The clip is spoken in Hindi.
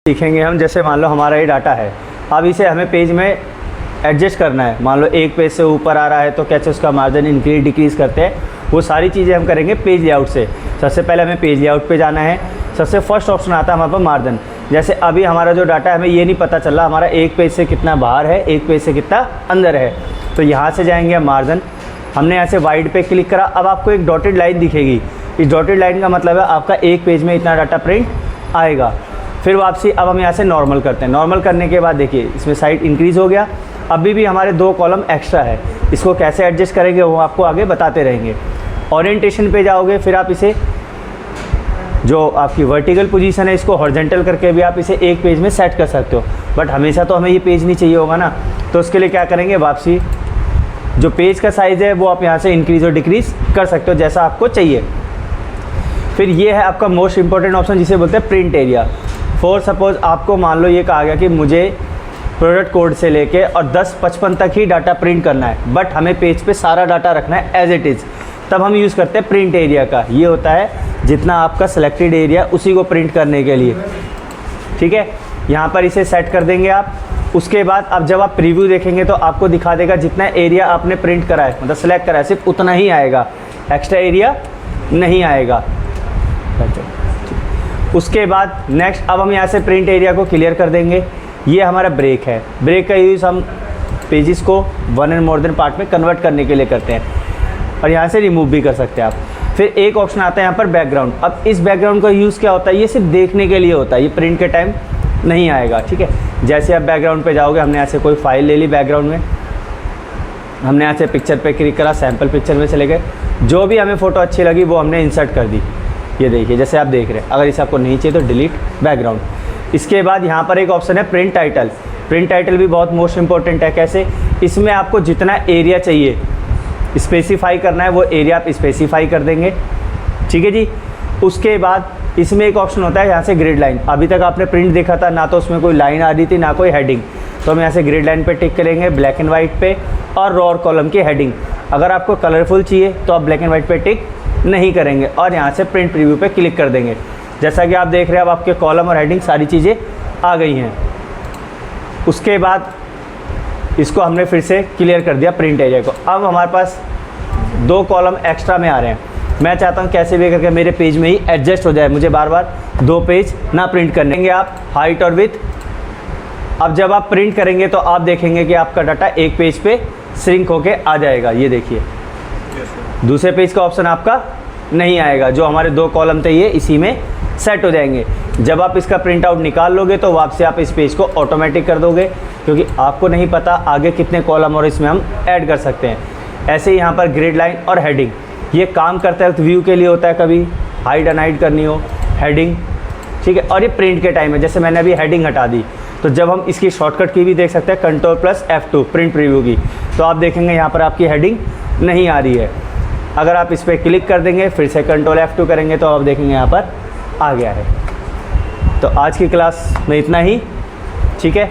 सीखेंगे हम। जैसे मान लो हमारा ये डाटा है, अब इसे हमें पेज में एडजस्ट करना है। मान लो एक पेज से ऊपर आ रहा है तो कैसे उसका मार्जिन इंक्रीज डिक्रीज़ करते हैं, वो सारी चीज़ें हम करेंगे पेज लेआउट से। सबसे पहले हमें पेज लेआउट पे जाना है। सबसे फर्स्ट ऑप्शन आता है हमारे पास मार्जिन। जैसे अभी हमारा जो डाटा है हमें ये नहीं पता चल रहा हमारा एक पेज से कितना बाहर है, एक पेज से कितना अंदर है, तो यहाँ से जाएंगे हम मार्जिन। हमने यहाँ से वाइड पे क्लिक करा, अब आपको एक डॉटेड लाइन दिखेगी। इस डॉटेड लाइन का मतलब है आपका एक पेज में इतना डाटा प्रिंट आएगा। फिर वापसी अब हम यहाँ से नॉर्मल करते हैं। नॉर्मल करने के बाद देखिए इसमें साइज इंक्रीज़ हो गया। अभी भी हमारे 2 कॉलम एक्स्ट्रा है, इसको कैसे एडजस्ट करेंगे वो आपको आगे बताते रहेंगे। ओरिएंटेशन पे जाओगे, फिर आप इसे जो आपकी वर्टिकल पोजीशन है इसको हॉरिजॉन्टल करके भी आप इसे एक पेज में सेट कर सकते हो। बट हमेशा तो हमें ये पेज नहीं चाहिए होगा ना, तो उसके लिए क्या करेंगे, वापसी जो पेज का साइज़ है वो आप यहाँ से इंक्रीज़ और डिक्रीज़ कर सकते हो जैसा आपको चाहिए। फिर ये है आपका मोस्ट इंपॉर्टेंट ऑप्शन जिसे बोलते हैं प्रिंट एरिया। फॉर सपोज़ आपको मान लो ये कहा गया कि मुझे प्रोडक्ट कोड से लेके और 10-55 तक ही डाटा प्रिंट करना है, बट हमें पेज पे सारा डाटा रखना है एज इट इज़, तब हम यूज़ करते हैं प्रिंट एरिया का। ये होता है जितना आपका सिलेक्टेड एरिया उसी को प्रिंट करने के लिए, ठीक है। यहाँ पर इसे सेट कर देंगे आप। उसके बाद अब जब आप प्रीव्यू देखेंगे तो आपको दिखा देगा जितना एरिया आपने प्रिंट करा है, मतलब सेलेक्ट करा है, सिर्फ उतना ही आएगा, एक्स्ट्रा एरिया नहीं आएगा। उसके बाद नेक्स्ट अब हम यहाँ से प्रिंट एरिया को क्लियर कर देंगे। ये हमारा ब्रेक है। ब्रेक का यूज़ हम पेजेस को 1 एंड मोर देन पार्ट में कन्वर्ट करने के लिए करते हैं, और यहाँ से रिमूव भी कर सकते हैं आप। फिर एक ऑप्शन आता है यहाँ पर बैकग्राउंड। अब इस बैकग्राउंड का यूज़ क्या होता है, ये सिर्फ देखने के लिए होता है, ये प्रिंट के टाइम नहीं आएगा, ठीक है। जैसे आप बैकग्राउंड पे जाओगे, हमने यहाँ से कोई फाइल ले ली बैकग्राउंड में, हमने यहाँ से पिक्चर पे क्लिक करा, सैम्पल पिक्चर में चले गए, जो भी हमें फ़ोटो अच्छी लगी वो हमने इंसर्ट कर दी। ये देखिए जैसे आप देख रहे हैं। अगर इसे आपको नहीं चाहिए तो डिलीट बैकग्राउंड। इसके बाद यहाँ पर एक ऑप्शन है प्रिंट टाइटल। प्रिंट टाइटल भी बहुत मोस्ट इंपॉर्टेंट है। कैसे, इसमें आपको जितना एरिया चाहिए स्पेसिफाई करना है वो एरिया आप स्पेसिफाई कर देंगे, ठीक है जी। उसके बाद इसमें एक ऑप्शन होता है यहाँ से ग्रिड लाइन। अभी तक आपने प्रिंट देखा था, ना तो उसमें कोई लाइन आ रही थी ना कोई हेडिंग, तो हम यहाँ से ग्रिड लाइन पे टिक करेंगे, ब्लैक एंड वाइट पे, और रो और कॉलम की हेडिंग। अगर आपको कलरफुल चाहिए तो आप ब्लैक एंड वाइट पे टिक नहीं करेंगे और यहाँ से प्रिंट प्रीव्यू पे क्लिक कर देंगे। जैसा कि आप देख रहे हैं अब आपके कॉलम और हेडिंग सारी चीज़ें आ गई हैं। उसके बाद इसको हमने फिर से क्लियर कर दिया प्रिंट एरिया को। अब हमारे पास 2 कॉलम एक्स्ट्रा में आ रहे हैं। मैं चाहता हूँ कैसे भी करके मेरे पेज में ही एडजस्ट हो जाए, मुझे बार बार 2 पेज ना प्रिंट करने आप हाइट और विड्थ। अब जब आप प्रिंट करेंगे तो आप देखेंगे कि आपका डाटा एक पेज पे श्रिंक होके आ जाएगा। ये देखिए दूसरे पेज का ऑप्शन आपका नहीं आएगा, जो हमारे 2 कॉलम थे ये इसी में सेट हो जाएंगे। जब आप इसका प्रिंट आउट निकाल लोगे तो वापस आप इस पेज को ऑटोमेटिक कर दोगे, क्योंकि आपको नहीं पता आगे कितने कॉलम और इसमें हम ऐड कर सकते हैं। ऐसे ही यहाँ पर ग्रिड लाइन और हेडिंग, ये काम करते वक्त व्यू के लिए होता है, कभी हाइड अनहाइड करनी हो हेडिंग, ठीक है। और ये प्रिंट के टाइम है, जैसे मैंने अभी हेडिंग हटा दी, तो जब हम इसकी शॉर्टकट की भी देख सकते हैं Ctrl+F2 प्रिंट प्रीव्यू की, तो आप देखेंगे यहाँ पर आपकी हेडिंग नहीं आ रही है। अगर आप इस पर क्लिक कर देंगे, फिर से Ctrl+F2 करेंगे तो आप देखेंगे यहाँ पर आ गया है। तो आज की क्लास में इतना ही, ठीक है।